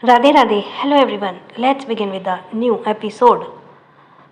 Radhe Radhe. Hello everyone, let's begin with the new episode.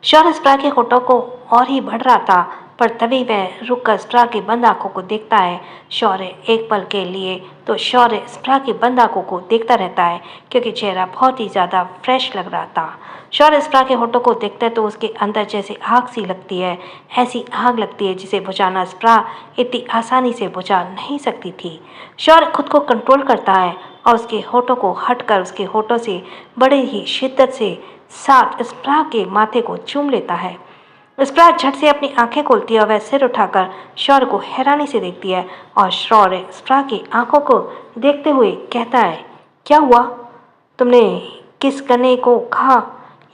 शौर्य स्प्रा के होठों को और ही बढ़ रहा था, पर तभी वह रुककर स्प्रा की बंद आंखों को देखता है। शौर्य एक पल के लिए तो शौर्य स्प्रा की बंद आंखों को देखता रहता है, क्योंकि चेहरा बहुत ही ज़्यादा फ्रेश लग रहा था। शौर्य स्प्रा के होठों को देखता है तो उसके अंदर जैसे आग सी लगती है, ऐसी आग लगती है जिसे बुझाना स्प्रा इतनी आसानी से बुझा नहीं सकती थी। शौर्य खुद को कंट्रोल करता है और उसके होठों को हटकर उसके होठों से बड़े ही शिद्दत से साथ स्प्रा के माथे को चूम लेता है। स्प्रा झट से अपनी आंखें खोलती है और वह सिर उठाकर शौर्य को हैरानी से देखती है और शौर्य स्प्रा की आंखों को देखते हुए कहता है, क्या हुआ? तुमने किस करने को कहा?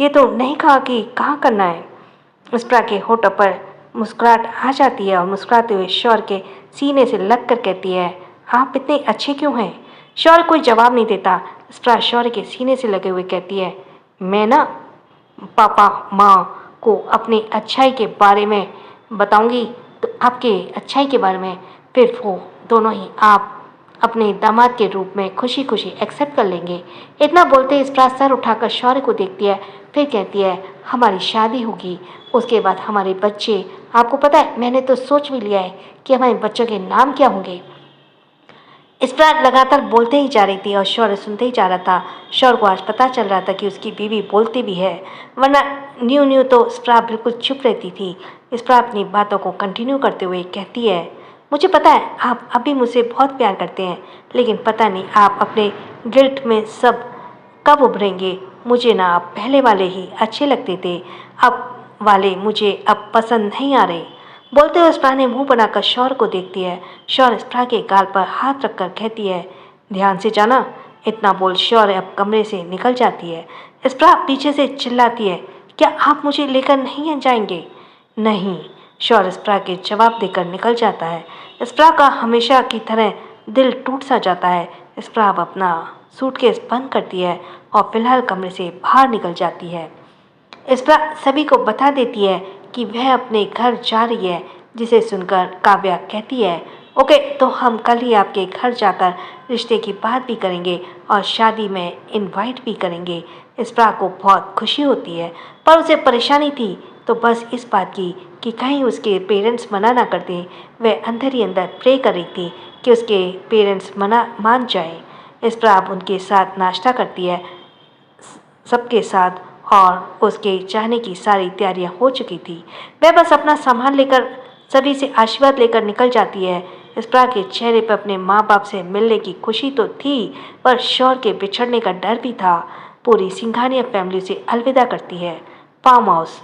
ये तो नहीं कहा कि कहाँ करना है। स्प्रा के होठों पर मुस्कुराहट आ जाती है और मुस्कुराते हुए शौर्य के सीने से लग कर कहती है, आप इतने अच्छे क्यों हैं? शौर्य कोई जवाब नहीं देता। स्प्रा शौर्य के सीने से लगे हुए कहती है, मैं ना पापा माँ को अपनी अच्छाई के बारे में बताऊंगी, तो आपके अच्छाई के बारे में फिर वो दोनों ही आप अपने दामाद के रूप में खुशी खुशी एक्सेप्ट कर लेंगे। इतना बोलते ही स्प्रा सर उठाकर शौर्य को देखती है, फिर कहती है, हमारी शादी होगी, उसके बाद हमारे बच्चे। आपको पता है, मैंने तो सोच भी लिया है कि हमारे बच्चों के नाम क्या होंगे। स्प्रा लगातार बोलते ही जा रही थी और शौर्य सुनते ही जा रहा था। शौर्य को आज पता चल रहा था कि उसकी बीवी बोलती भी है, वरना न्यू न्यू तो स्प्रा बिल्कुल चुप रहती थी। स्प्रा अपनी बातों को कंटिन्यू करते हुए कहती है, मुझे पता है आप अभी मुझसे बहुत प्यार करते हैं, लेकिन पता नहीं आप अपने गिल्ट में सब कब उभरेंगे। मुझे ना आप पहले वाले ही अच्छे लगते थे, अब वाले मुझे अब पसंद नहीं आ रहे। बोलते हुए स्प्रा ने मुंह बनाकर शौर्य को देखती है। शौर्य स्प्रा के गाल पर हाथ रखकर कहती है, ध्यान से जाना। इतना बोल शौर्य अब कमरे से निकल जाती है। स्प्रा पीछे से चिल्लाती है, क्या आप मुझे लेकर नहीं जाएंगे? नहीं। शौर्य स्प्रा के जवाब देकर निकल जाता है। स्प्रा का हमेशा की तरह दिल टूट सा जाता है। स्प्रा अब अपना सूटकेस बंद करती है और फिलहाल कमरे से बाहर निकल जाती है। स्प्रा सभी को बता देती है कि वह अपने घर जा रही है, जिसे सुनकर काव्या कहती है, ओके, तो हम कल ही आपके घर जाकर रिश्ते की बात भी करेंगे और शादी में इनवाइट भी करेंगे। स्प्रा को बहुत खुशी होती है, पर उसे परेशानी थी तो बस इस बात की कि कहीं उसके पेरेंट्स मना ना कर दें। वह अंदर ही अंदर प्रे कर रही थी कि उसके पेरेंट्स मान जाएं। स्प्रा अब उनके साथ नाश्ता करती है, सबके साथ, और उसके चाहने की सारी तैयारियां हो चुकी थी। वह बस अपना सामान लेकर सभी से आशीर्वाद लेकर निकल जाती है। स्प्रा के चेहरे पर अपने माँ बाप से मिलने की खुशी तो थी, पर शौर्य के बिछड़ने का डर भी था। पूरी सिंघानिया फैमिली से अलविदा करती है। Farm house.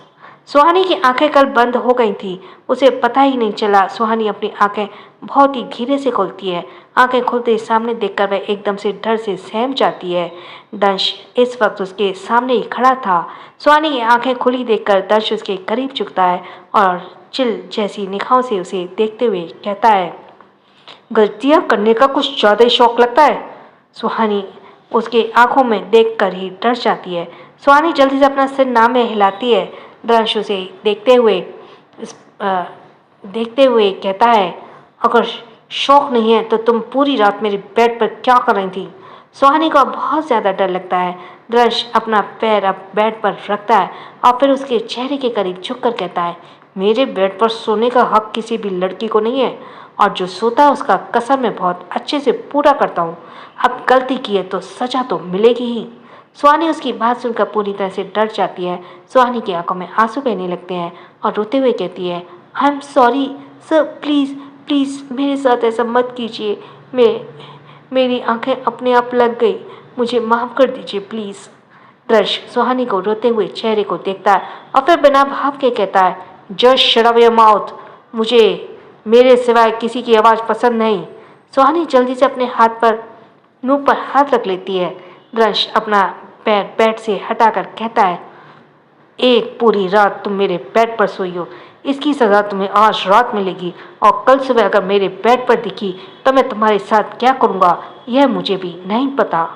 सुहानी की आंखें कल बंद हो गई थी, उसे पता ही नहीं चला। सुहानी अपनी आंखें बहुत ही धीरे से खोलती है। आंखें खुलते ही सामने देखकर वह एकदम से डर से सहम जाती है। दंश इस वक्त उसके सामने ही खड़ा था। सुहानी की आंखें खुली देखकर दंश उसके करीब झुकता है और चिल जैसी निगाहों से उसे देखते हुए कहता है, गलतियां करने का कुछ ज़्यादा ही शौक लगता है। सुहानी उसके आंखों में देखकर ही डर जाती है। सुहानी जल्दी से अपना सिर नाम में हिलाती है। दंश उसे देखते हुए कहता है, अगर शौक नहीं है तो तुम पूरी रात मेरे बेड पर क्या कर रही थी? सुहानी को बहुत ज़्यादा डर लगता है। दंश अपना पैर अब बेड पर रखता है और फिर उसके चेहरे के करीब झुककर कहता है, मेरे बेड पर सोने का हक किसी भी लड़की को नहीं है, और जो सोता है उसका कसम मैं बहुत अच्छे से पूरा करता हूँ। अब गलती की है तो सजा तो मिलेगी ही। सुहानी उसकी बात सुनकर पूरी तरह से डर जाती है। सुहानी की आंखों में आंसू बहने लगते हैं और रोते हुए कहती है, I am sorry sir, please please मेरे साथ ऐसा मत कीजिए। मेरी आंखें अपने आप लग गई, मुझे माफ़ कर दीजिए प्लीज़। दर्श सुहानी को रोते हुए चेहरे को देखता है और फिर बिना भाव के कहता है, just shut up your mouth. मुझे मेरे सिवाय किसी की आवाज़ पसंद नहीं। सुहानी जल्दी से अपने हाथ पर मुंह पर हाथ रख लेती है। दंश अपना पैर बेड से हटाकर कहता है, एक पूरी रात तुम मेरे बेड पर सोई हो, इसकी सज़ा तुम्हें आज रात मिलेगी, और कल सुबह अगर मेरे बेड पर दिखी तो मैं तुम्हारे साथ क्या करूँगा यह मुझे भी नहीं पता।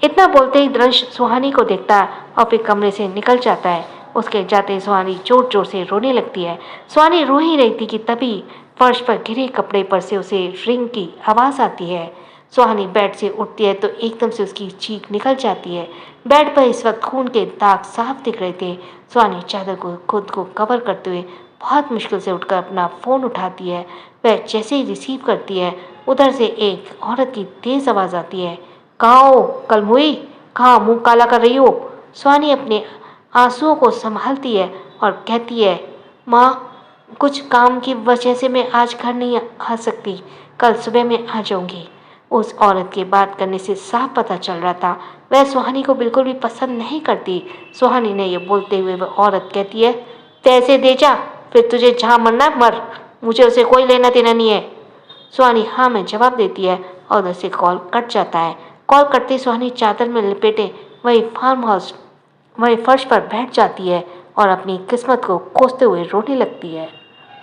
इतना बोलते ही दंश सुहानी को देखता है और फिर कमरे से निकल जाता है। उसके जाते ही सुहानी जोर जोर से रोने लगती है। सुहानी रो ही रही थी कि तभी फर्श पर गिरे कपड़े पर से उसे रिंग की आवाज़ आती है। सुहानी बेड से उठती है तो एकदम से उसकी चीख निकल जाती है। बेड पर इस वक्त खून के दाग साफ दिख रहे थे। सुहानी चादर को खुद को कवर करते हुए बहुत मुश्किल से उठकर अपना फ़ोन उठाती है। वह जैसे ही रिसीव करती है, उधर से एक औरत की तेज़ आवाज़ आती है, कहाँ हो कल हुई, कहाँ मुंह काला कर रही हो। सुहानी अपने आंसुओं को संभालती है और कहती है, माँ कुछ काम की वजह से मैं आज घर नहीं आ सकती, कल सुबह मैं आ जाऊंगी। उस औरत के बात करने से साफ पता चल रहा था वह सुहानी को बिल्कुल भी पसंद नहीं करती। सुहानी ने यह बोलते हुए वह औरत कहती है, पैसे दे जा, फिर तुझे जहाँ मरना मर, मुझे उसे कोई लेना देना नहीं है। सुहानी हाँ में जवाब देती है और उधर से कॉल कट जाता है। कॉल कटते सुहानी चादर में लिपेटे वही फर्श पर बैठ जाती है और अपनी किस्मत को कोसते हुए रोने लगती है।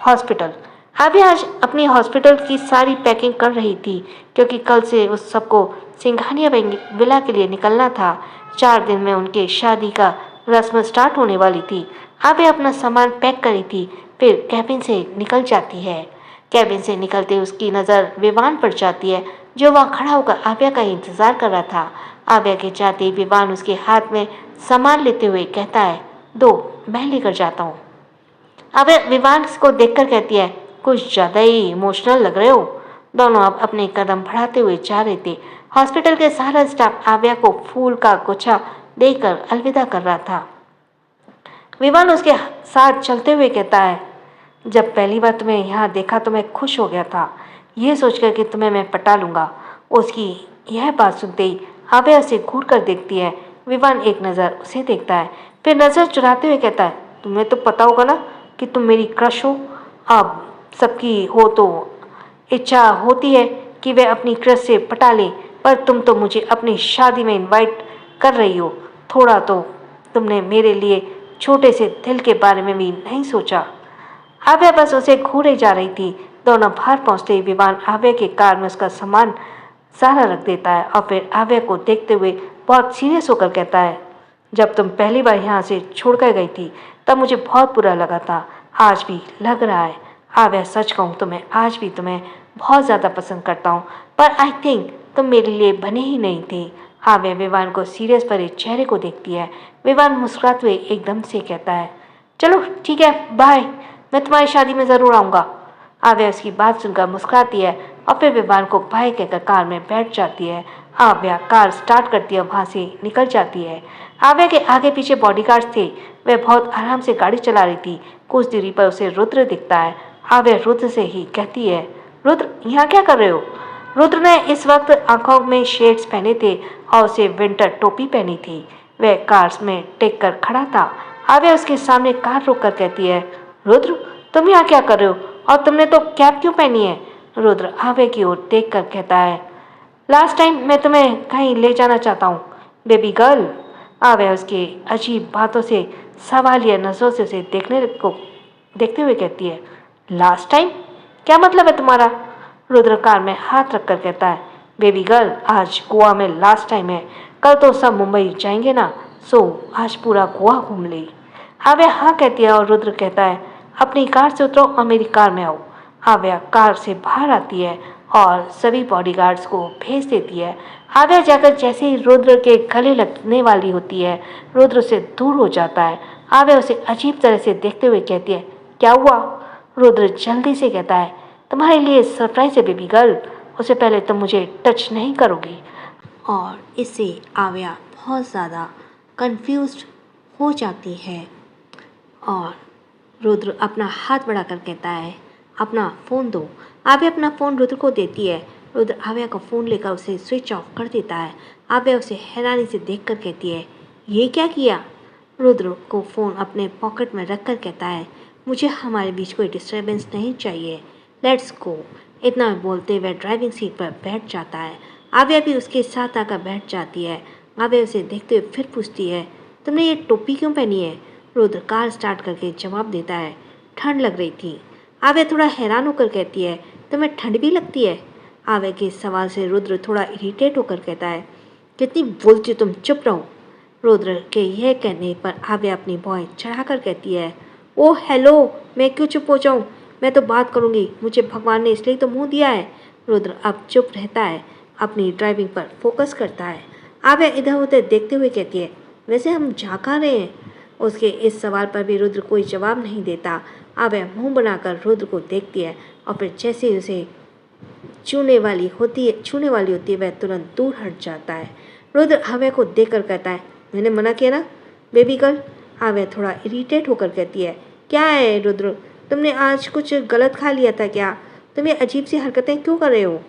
हॉस्पिटल। अभी आज अपनी हॉस्पिटल की सारी पैकिंग कर रही थी क्योंकि कल से उस सबको सिंघानिया विला के लिए निकलना था। 4 दिन में उनके शादी का रस्म स्टार्ट होने वाली थी। अभी अपना सामान पैक करी थी, फिर कैबिन से निकल जाती है। कैबिन से निकलते उसकी नज़र विवान पर जाती है जो वहाँ खड़ा होकर आव्या का इंतज़ार कर रहा था। आव्या के जाते विवान उसके हाथ में सामान लेते हुए कहता है, दो, मैं लेकर जाता हूँ। आव्या विवान को देखकर कहती है, कुछ ज़्यादा ही इमोशनल लग रहे हो। दोनों अब अपने कदम बढ़ाते हुए जा रहे थे। हॉस्पिटल के सारा स्टाफ आव्या को फूल का गुच्छा देकर अलविदा कर रहा था। विवान उसके साथ चलते हुए कहता है, जब पहली बार तुम्हें यहाँ देखा तो मैं खुश हो गया था, ये सोचकर कि तुम्हें मैं पटा लूँगा। उसकी यह बात सुनते ही आव्या उसे घूर कर देखती है। विवान एक नज़र उसे देखता है, फिर नज़र चुराते हुए कहता है, तुम्हें तो पता होगा ना कि तुम मेरी क्रश हो। अब सबकी हो तो इच्छा होती है कि वे अपनी क्रश से पटा लें, पर तुम तो मुझे अपनी शादी में इनवाइट कर रही हो। थोड़ा तो तुमने मेरे लिए छोटे से दिल के बारे में भी नहीं सोचा। आव्या बस उसे घूरे जा रही थी। दोनों बाहर पहुंचते ही विवान आव्या के कार में उसका सामान सारा रख देता है और फिर आव्या को देखते हुए बहुत सीरियस होकर कहता है, जब तुम पहली बार यहाँ से छोड़कर गई थी तब मुझे बहुत बुरा लगा था, आज भी लग रहा है। आव्या सच कहूँ तो मैं आज भी तुम्हें बहुत ज़्यादा पसंद करता हूँ, पर आई थिंक तुम मेरे लिए बने ही नहीं थे। आव्या विवान को सीरियस भरे चेहरे को देखती है। विवान मुस्कुराते हुए एकदम से कहता है, चलो ठीक है, बाय, मैं तुम्हारी शादी में ज़रूर आऊँगा। आव्या उसकी बात सुनकर मुस्कुराती है और फिर विवान को बाय कहकर कार में बैठ जाती है। आव्या कार स्टार्ट करती है और वहाँ से निकल जाती है। आव्या के आगे पीछे बॉडीगार्ड्स थे। वह बहुत आराम से गाड़ी चला रही थी। कुछ दूरी पर उसे रुद्र दिखता है। आव्या रुद्र से ही कहती है, रुद्र यहाँ क्या कर रहे हो। रुद्र ने इस वक्त आंखों में शेड्स पहने थे और उसे विंटर टोपी पहनी थी। वह कार में टेक कर खड़ा था। आव्या उसके सामने कार रोक कर कहती है, रुद्र तुम यहाँ क्या कर रहे हो और तुमने तो कैप क्यों पहनी है। रुद्र आव्या की ओर देख कर कहता है, लास्ट टाइम मैं तुम्हें कहीं ले जाना चाहता हूँ बेबी गर्ल। आव्या उसके अजीब बातों से सवालिया नजरों से उसे देखते हुए कहती है, लास्ट टाइम क्या मतलब है तुम्हारा। रुद्र कार में हाथ रखकर कहता है, बेबी गर्ल आज गोवा में लास्ट टाइम है, कल तो सब मुंबई जाएंगे ना, सो आज पूरा गोवा घूम ले। आव्या हाँ कहती है और रुद्र कहता है, अपनी कार से उतरो और मेरी कार में आओ। आव्या कार से बाहर आती है और सभी बॉडीगार्ड्स को भेज देती है। आव्या जाकर जैसे ही रुद्र के गले लगने वाली होती है, रुद्र से दूर हो जाता है। आव्या उसे अजीब तरह से देखते हुए कहती है, क्या हुआ। रुद्र जल्दी से कहता है, तुम्हारे लिए सरप्राइज है बेबी गर्ल, उससे पहले तुम मुझे टच नहीं करोगी। और इससे आव्या बहुत ज़्यादा कंफ्यूज्ड हो जाती है और रुद्र अपना हाथ बढ़ाकर कहता है, अपना फ़ोन दो। आव्या अपना फ़ोन रुद्र को देती है। रुद्र आव्या का फ़ोन लेकर उसे स्विच ऑफ कर देता है। आव्या उसे हैरानी से देखकर कहती है, ये क्या किया। रुद्र को फ़ोन अपने पॉकेट में रखकर कहता है, मुझे हमारे बीच कोई डिस्टर्बेंस नहीं चाहिए, लेट्स गो। इतना बोलते हुए ड्राइविंग सीट पर बैठ जाता है। आव्या भी उसके साथ आकर बैठ जाती है। आव्या उसे देखते हुए फिर पूछती है, तुमने ये टोपी क्यों पहनी है। रुद्र कार स्टार्ट करके जवाब देता है, ठंड लग रही थी। आव्या थोड़ा हैरान होकर कहती है, तुम्हें ठंड भी लगती है। आव्या के सवाल से रुद्र थोड़ा इरिटेट होकर कहता है, कितनी बोलती हो तुम, चुप रहो। रुद्र के यह कहने पर आव्या अपनी वॉइस चढ़ाकर कहती है, ओह हेलो, मैं क्यों चुप हो जाऊँ, मैं तो बात करूँगी, मुझे भगवान ने इसलिए तो मुँह दिया है। रुद्र अब चुप रहता है। अपनी ड्राइविंग पर फोकस करता है। आव्या इधर उधर देखते हुए कहती है, वैसे हम जा कहाँ रहे हैं? उसके इस सवाल पर भी रुद्र कोई जवाब नहीं देता। आव्या मुंह बनाकर रुद्र को देखती है और फिर जैसे ही उसे छूने वाली होती है वह तुरंत दूर हट जाता है। रुद्र आव्या को देखकर कहता है, मैंने मना किया ना बेबी गर्ल। आव्या थोड़ा इरिटेट होकर कहती है, क्या है रुद्र, तुमने आज कुछ गलत खा लिया था क्या? तुम ये अजीब सी हरकतें क्यों कर रहे हो?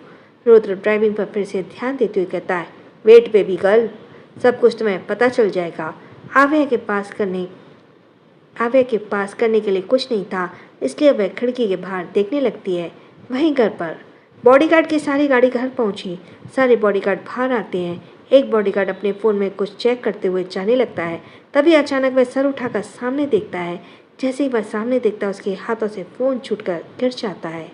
रुद्र ड्राइविंग पर फिर से ध्यान देते हुए कहता है, वेट बेबी गर्ल, सब कुछ तुम्हें पता चल जाएगा। आव्या के पास करने के लिए कुछ नहीं था, इसलिए वह खिड़की के बाहर देखने लगती है। वहीं घर पर बॉडीगार्ड की सारी गाड़ी घर पहुंची। सारे बॉडीगार्ड बाहर आते हैं। एक बॉडीगार्ड अपने फ़ोन में कुछ चेक करते हुए जाने लगता है। तभी अचानक वह सर उठाकर सामने देखता है। जैसे ही वह सामने देखता है, उसके हाथों से फ़ोन छूटकर गिर जाता है।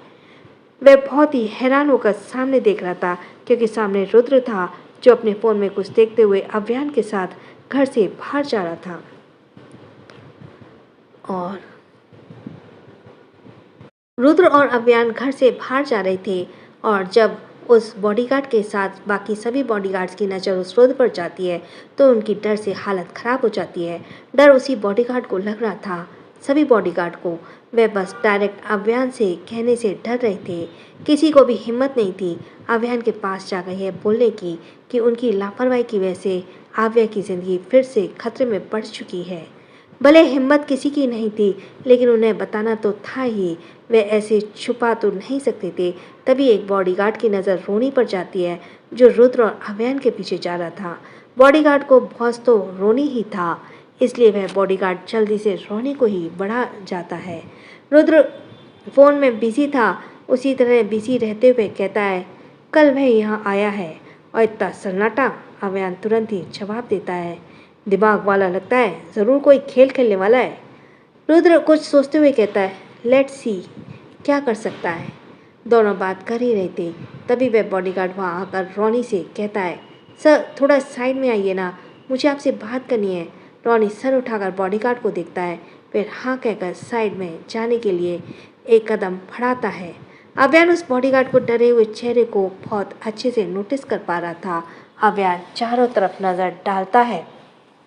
वह बहुत ही हैरान होकर सामने देख रहा था, क्योंकि सामने रुद्र था जो अपने फ़ोन में कुछ देखते हुए अभियान के साथ घर से बाहर जा रहा था। और रुद्र और अभियान घर से बाहर जा रहे थे, और जब उस बॉडीगार्ड के साथ बाकी सभी बॉडीगार्ड्स की नज़र उस रुद्र पर जाती है तो उनकी डर से हालत ख़राब हो जाती है। डर उसी बॉडीगार्ड को लग रहा था, सभी बॉडीगार्ड को। वे बस डायरेक्ट अभियान से कहने से डर रहे थे। किसी को भी हिम्मत नहीं थी अभियान के पास जाकर यह बोलने की कि उनकी लापरवाही की वजह से आव्या की ज़िंदगी फिर से खतरे में पड़ चुकी है। भले हिम्मत किसी की नहीं थी, लेकिन उन्हें बताना तो था ही। वे ऐसे छुपा तो नहीं सकते थे। तभी एक बॉडीगार्ड की नज़र रोनी पर जाती है, जो रुद्र और अभियान के पीछे जा रहा था। बॉडीगार्ड को बॉस तो रोनी ही था, इसलिए वह बॉडीगार्ड जल्दी से रोनी को ही बढ़ा जाता है। रुद्र फ़ोन में बिजी था, उसी तरह बिजी रहते हुए कहता है, कल वह यहाँ आया है और इतना सन्नाटा। अभियान तुरंत ही जवाब देता है, दिमाग वाला लगता है, ज़रूर कोई खेल खेलने वाला है। रुद्र कुछ सोचते हुए कहता है, लेट्स सी क्या कर सकता है। दोनों बात कर ही रहे थे, तभी वह बॉडीगार्ड वहाँ आकर रोनी से कहता है, सर थोड़ा साइड में आइए ना, मुझे आपसे बात करनी है। रोनी सर उठाकर बॉडीगार्ड को देखता है, फिर हाँ कहकर साइड में जाने के लिए एक कदम बढ़ाता है। अभियान उस बॉडीगार्ड को डरे हुए चेहरे को बहुत अच्छे से नोटिस कर पा रहा था। अभियान चारों तरफ नज़र डालता है,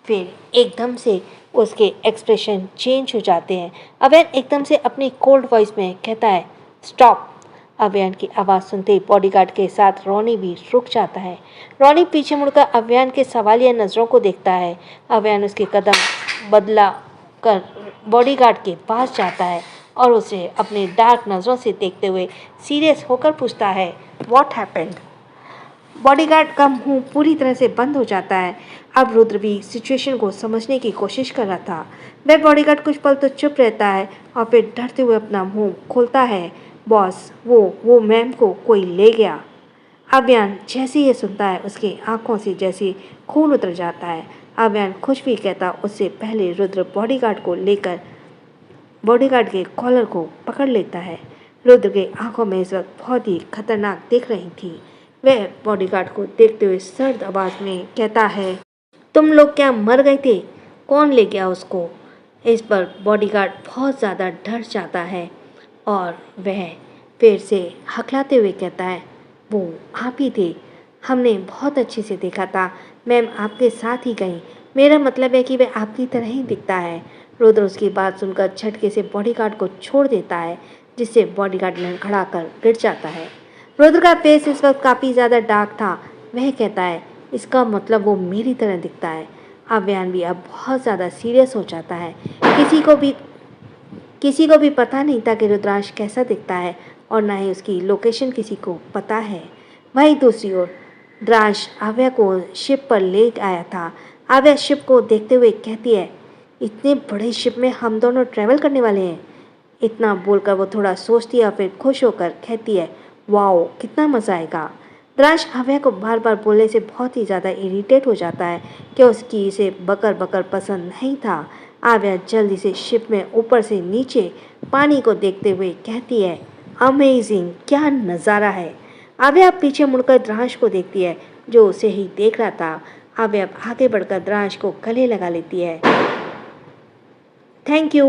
फिर एकदम से उसके एक्सप्रेशन चेंज हो जाते हैं। अभियान एकदम से अपनी कोल्ड वॉइस में कहता है, स्टॉप। अभियान की आवाज़ सुनते ही बॉडीगार्ड के साथ रोनी भी रुक जाता है। रोनी पीछे मुड़कर अभियान के सवालिया नज़रों को देखता है। अभियान उसके कदम बदला कर बॉडीगार्ड के पास जाता है और उसे अपने डार्क नज़रों से देखते हुए सीरियस होकर पूछता है, व्हाट हैपेंड? बॉडीगार्ड का मुंह पूरी तरह से बंद हो जाता है। अब रुद्र भी सिचुएशन को समझने की कोशिश कर रहा था। वह बॉडीगार्ड कुछ पल तो चुप रहता है और फिर डरते हुए अपना मुंह खोलता है, बॉस वो मैम को कोई ले गया। अभियान जैसे ये सुनता है, उसकी आंखों से जैसे खून उतर जाता है। अभियान कुछ भी कहता उससे पहले रुद्र बॉडीगार्ड के कॉलर को पकड़ लेता है। रुद्र के आंखों में इस वक्त बहुत ही खतरनाक दिख रही थी। वह बॉडीगार्ड को देखते हुए सर्द आवाज़ में कहता है, तुम लोग क्या मर गए थे? कौन ले गया उसको? इस पर बॉडीगार्ड बहुत ज़्यादा डर जाता है और वह फिर से हकलाते हुए कहता है, वो आप ही थे, हमने बहुत अच्छे से देखा था, मैम आपके साथ ही गई, मेरा मतलब है कि वह आपकी तरह ही दिखता है। रुद्र उसकी बात सुनकर झटके से बॉडीगार्ड को छोड़ देता है, जिससे बॉडीगार्ड लड़खड़ा कर गिर जाता है। रुद्र का फेस इस वक्त काफ़ी ज़्यादा डार्क था। वह कहता है, इसका मतलब वो मेरी तरह दिखता है। अभियान भी अब बहुत ज़्यादा सीरियस हो जाता है। किसी को भी पता नहीं था कि रुद्रांश कैसा दिखता है, और ना ही उसकी लोकेशन किसी को पता है। वहीं दूसरी ओर रुद्रांश आव्या को शिप पर ले आया था। आव्या शिप को देखते हुए कहती है, इतने बड़े शिप में हम दोनों ट्रैवल करने वाले हैं। इतना बोलकर वो थोड़ा सोचती है और फिर खुश होकर कहती है, वाओ कितना मज़ा आएगा। रुद्रांश आव्या को बार बार बोलने से बहुत ही ज़्यादा इरिटेट हो जाता है कि उसकी इसे बकर बकर पसंद नहीं था। आव्या जल्दी से शिप में ऊपर से नीचे पानी को देखते हुए कहती है, अमेजिंग, क्या नज़ारा है। आव्या पीछे मुड़कर रुद्रांश को देखती है, जो उसे ही देख रहा था। आव्या आगे बढ़कर रुद्रांश को गले लगा लेती है। थैंक यू,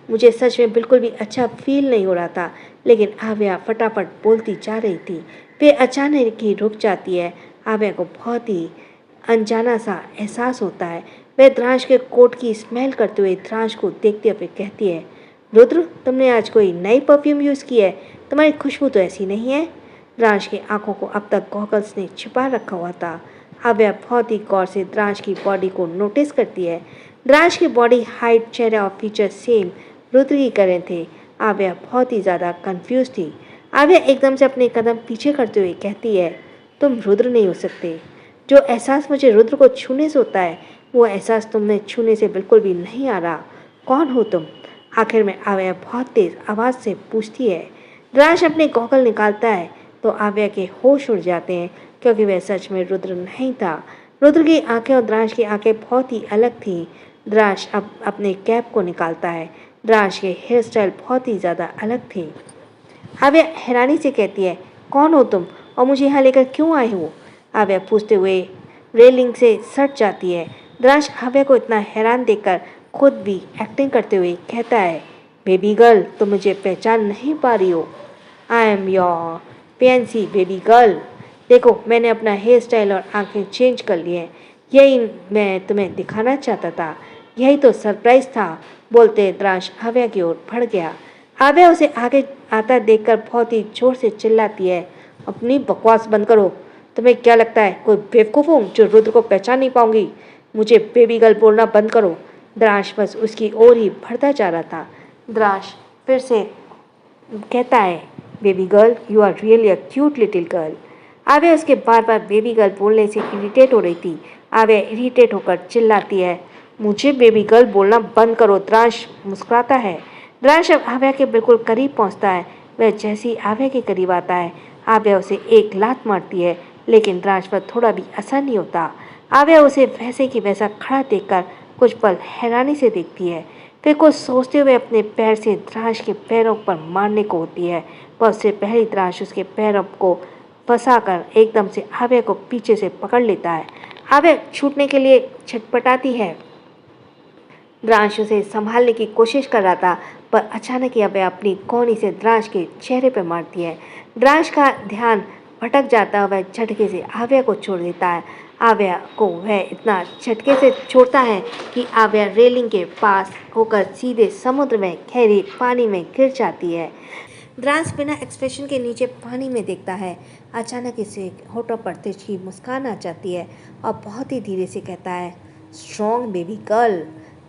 मुझे सच में बिल्कुल भी अच्छा फील नहीं हो रहा था, लेकिन आव्या फटाफट बोलती जा रही थी। वे अचानक ही रुक जाती है। आव्या को बहुत ही अनजाना सा एहसास होता है। वह द्रांश के कोट की स्मेल करते हुए द्रांश को देखते हुए कहती है, रुद्र, तुमने आज कोई नई परफ्यूम यूज़ की है? तुम्हारी खुशबू तो ऐसी नहीं है। द्रांश की आंखों को अब तक गॉगल्स ने छिपा रखा हुआ था। आव्या बहुत ही गौर से द्रांश की बॉडी को नोटिस करती है। द्रांश की बॉडी, हाइट, चेहरा और फीचर सेम रुद्र की करें थे। आव्या बहुत ही ज़्यादा कंफ्यूज थी। आव्या एकदम से अपने कदम पीछे करते हुए कहती है, तुम रुद्र नहीं हो सकते। जो एहसास मुझे रुद्र को छूने से होता है, वो एहसास तुमने छूने से बिल्कुल भी नहीं आ रहा। कौन हो तुम? आखिर में आव्या बहुत तेज आवाज़ से पूछती है। द्रांश अपने गॉगल निकालता है तो आव्या के होश उड़ जाते हैं, क्योंकि वह सच में रुद्र नहीं था। रुद्र की आंखें और द्रांश की आंखें बहुत ही अलग थीं। द्रांश अब अपने कैप को निकालता है। द्रांश के हेयर स्टाइल बहुत ही ज़्यादा अलग थी। आव्या हैरानी से कहती है, कौन हो तुम और मुझे यहाँ लेकर क्यों आए हो? आव्या पूछते हुए रेलिंग से सट जाती है। द्रांश आव्या को इतना हैरान देखकर खुद भी एक्टिंग करते हुए कहता है, बेबी गर्ल, तुम मुझे पहचान नहीं पा रही हो। I am your fancy baby girl. देखो, मैंने अपना हेयर स्टाइल और आंखें चेंज कर ली हैं। यही मैं तुम्हें दिखाना चाहता था। यही तो सरप्राइज था। बोलते द्रांश आव्या की ओर बढ़ गया। आव्या उसे आगे आता देखकर बहुत ही जोर से चिल्लाती है, अपनी बकवास बंद करो। तुम्हें क्या लगता है कोई बेवकूफ़ हूँ जो रुद्र को पहचान नहीं पाऊंगी? मुझे बेबी गर्ल बोलना बंद करो। द्रांश बस उसकी ओर ही बढ़ता जा रहा था। द्रांश फिर से कहता है, baby girl, you are really a cute little girl. Aavya उसके बार बार बेबी गर्ल बोलने से इरिटेट हो रही थी। आव्या इरिटेट होकर चिल्लाती है, मुझे बेबी गर्ल बोलना बंद करो। द्रांश मुस्कुराता है। द्रांश अब आव्या के बिल्कुल करीब पहुंचता है। वह जैसे ही आव्या के करीब आता है, आव्या उसे एक लात मारती है, लेकिन द्रांश पर थोड़ा भी असर नहीं होता। आव्या उसे वैसे की वैसा खड़ा देखकर कुछ पल हैरानी से देखती है। फिर कुछ सोचते हुए अपने पैर से द्रांश के पैरों पर मारने को होती है, पर उससे पहले द्रांश उसके पैरों को फंसाकर एकदम से आव्या को पीछे से पकड़ लेता है। आव्या छूटने के लिए छटपटाती है। द्रांश उसे संभालने की कोशिश कर रहा था, पर अचानक ही आव्या अपनी कोहनी से द्रांश के चेहरे पर मारती है। द्रांश का ध्यान भटक जाता है। वह झटके से आव्या को छोड़ देता है। आव्या को वह इतना झटके से छोड़ता है कि आव्या रेलिंग के पास होकर सीधे समुद्र में गहरे पानी में गिर जाती है। द्रांश बिना एक्सप्रेशन के नीचे पानी में देखता है। अचानक इसे होठों पर तिरछी मुस्कान आ जाती है और बहुत ही धीरे से कहता है, स्ट्रॉन्ग बेबी गर्ल।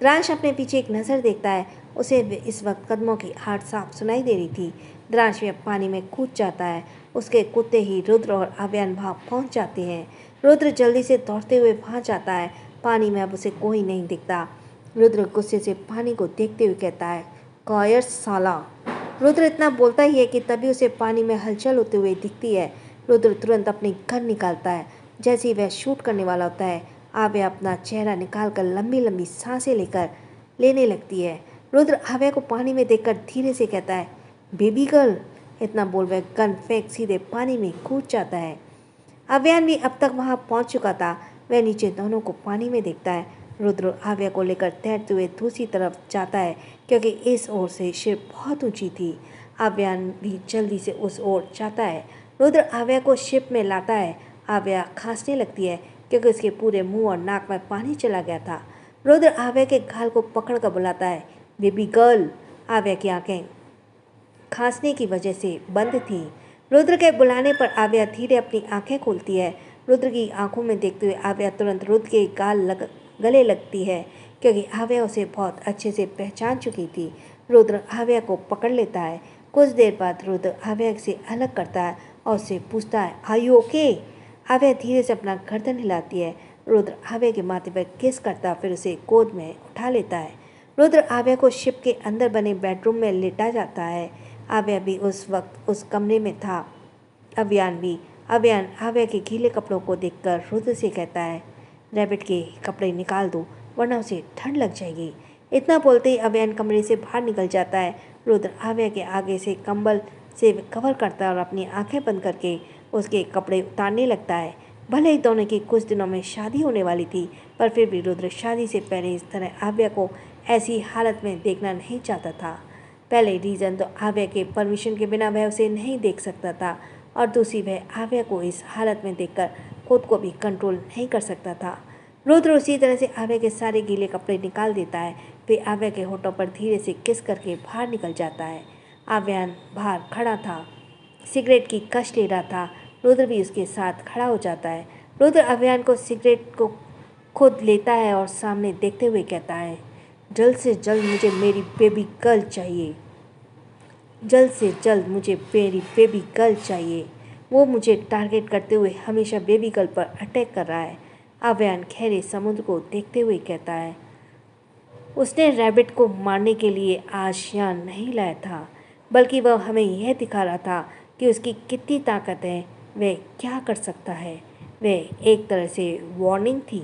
द्रांश अपने पीछे एक नज़र देखता है। उसे इस वक्त कदमों की आहट साफ सुनाई दे रही थी। द्रांश भी पानी में कूद जाता है। उसके कूदते ही रुद्र और आव्या वहाँ पहुँच जाते हैं। रुद्र जल्दी से दौड़ते हुए वहाँ जाता है। पानी में अब उसे कोई नहीं दिखता। रुद्र गुस्से से पानी को देखते हुए कहता है, कायर साला। रुद्र इतना बोलता ही है कि तभी उसे पानी में हलचल होते हुए दिखती है। रुद्र तुरंत अपनी गन निकालता है। जैसे ही वह शूट करने वाला होता है, आव्या अपना चेहरा निकालकर लंबी लंबी सांसें लेने लगती है। रुद्र आव्या को पानी में देखकर धीरे से कहता है, बेबी गर्ल। इतना बोल वह गन फेंक सीधे पानी में कूद जाता है। आव्यान भी अब तक वहां पहुंच चुका था। वह नीचे दोनों को पानी में देखता है। रुद्र आव्या को लेकर तैरते हुए दूसरी तरफ जाता है, क्योंकि इस ओर से शिप बहुत ऊंची थी। आव्यान भी जल्दी से उस ओर जाता है। रुद्र आव्या को शिप में लाता है। आव्या खांसने लगती है, क्योंकि उसके पूरे मुंह और नाक में पानी चला गया था। रुद्र आव्या के गाल को पकड़ कर बुलाता है, बेबी गर्ल। आव्या की आंखें खांसने की वजह से बंद थीं। रुद्र के बुलाने पर आव्या धीरे अपनी आंखें खोलती है। रुद्र की आंखों में देखते हुए आव्या तुरंत रुद्र के गले लगती है, क्योंकि आव्या उसे बहुत अच्छे से पहचान चुकी थी। रुद्र आव्या को पकड़ लेता है। कुछ देर बाद रुद्र आव्या से अलग करता है और उससे पूछता है, आर यू ओके? आव्या धीरे से अपना गर्दन हिलाती है। रुद्र आव्या के माथे पर किस करता, फिर उसे गोद में उठा लेता है। रुद्र आव्या को शिप के अंदर बने बेडरूम में लेटा जाता है। आव्या भी उस वक्त उस कमरे में था। अव्यान आव्या के गीले कपड़ों को देखकर रुद्र से कहता है, रैबिट के कपड़े निकाल दो, वरना उसे ठंड लग जाएगी। इतना बोलते ही अव्यान कमरे से बाहर निकल जाता है। रुद्र आव्या के आगे से कंबल से कवर करता है और अपनी आंखें बंद करके उसके कपड़े उतारने लगता है। भले ही दोनों की कुछ दिनों में शादी होने वाली थी, पर फिर भी रुद्र शादी से पहले इस तरह आव्या को ऐसी हालत में देखना नहीं चाहता था। पहले रीज़न तो आव्या के परमिशन के बिना वह उसे नहीं देख सकता था, और दूसरी वह आव्या को इस हालत में देखकर खुद को भी कंट्रोल नहीं कर सकता था। रुद्र उसी तरह से आव्या के सारे गीले कपड़े निकाल देता है। फिर आव्या के होठों पर धीरे से किस करके बाहर निकल जाता है। आव्यान बाहर खड़ा था, सिगरेट की कश ले रहा था। रुद्र भी उसके साथ खड़ा हो जाता है। रुद्र आव्यान को सिगरेट को खुद लेता है और सामने देखते हुए कहता है, जल्द से जल्द मुझे मेरी बेबी गर्ल चाहिए, जल्द से जल्द मुझे मेरी बेबी गर्ल चाहिए। वो मुझे टारगेट करते हुए हमेशा बेबी गर्ल पर अटैक कर रहा है। आव्यान गहरे समुद्र को देखते हुए कहता है, उसने रैबिट को मारने के लिए आशियान नहीं लाया था, बल्कि वह हमें यह दिखा रहा था कि उसकी कितनी ताकत है, वह क्या कर सकता है। वह एक तरह से वार्निंग थी।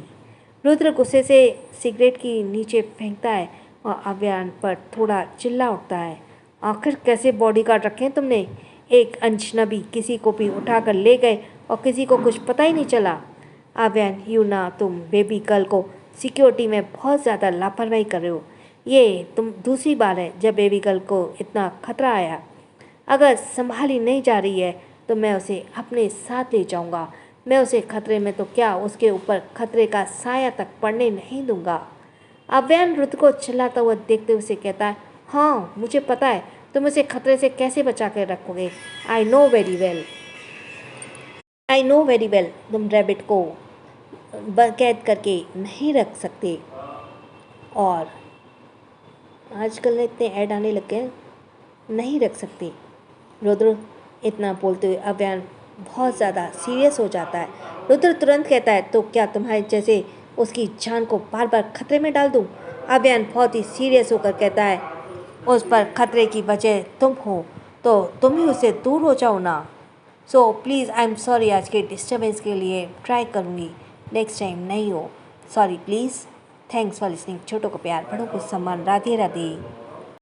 रुद्र गुस्से से सिगरेट की नीचे फेंकता है और आव्यान पर थोड़ा चिल्ला उठता है, आखिर कैसे बॉडीगार्ड रखे हैं तुमने? एक अजनबी किसी को भी उठाकर ले गए और किसी को कुछ पता ही नहीं चला। आव्यान, यूँ ना तुम बेबी गर्ल को सिक्योरिटी में बहुत ज़्यादा लापरवाही कर रहे हो। ये तुम दूसरी बार है जब बेबी गर्ल को इतना खतरा आया। अगर संभाली नहीं जा रही है तो मैं उसे अपने साथ ले जाऊंगा। मैं उसे खतरे में तो क्या, उसके ऊपर खतरे का साया तक पड़ने नहीं दूंगा। आव्यान रुद्र को चिल्लाता हुआ देखते हुए कहता है, हाँ मुझे पता है तुम उसे खतरे से कैसे बचा कर रखोगे। I know very well, I know very well तुम रैबिट को कैद करके नहीं रख सकते। और आजकल इतने ऐड आने लग गए, नहीं रख सकते। रुद्र इतना बोलते हुए आव्यान बहुत ज़्यादा सीरियस हो जाता है। रुद्र तुरंत कहता है, तो क्या तुम्हारे जैसे उसकी जान को बार बार खतरे में डाल दूँ? आव्यान बहुत ही सीरियस होकर कहता है, उस पर खतरे की वजह तुम हो तो तुम ही उससे दूर हो जाओ ना। So please I am sorry, आज के डिस्टर्बेंस के लिए ट्राई करूँगी, नेक्स्ट टाइम नहीं हो। Sorry please. Thanks for listening. छोटों को प्यार, बड़ों को सम्मान। राधे राधे।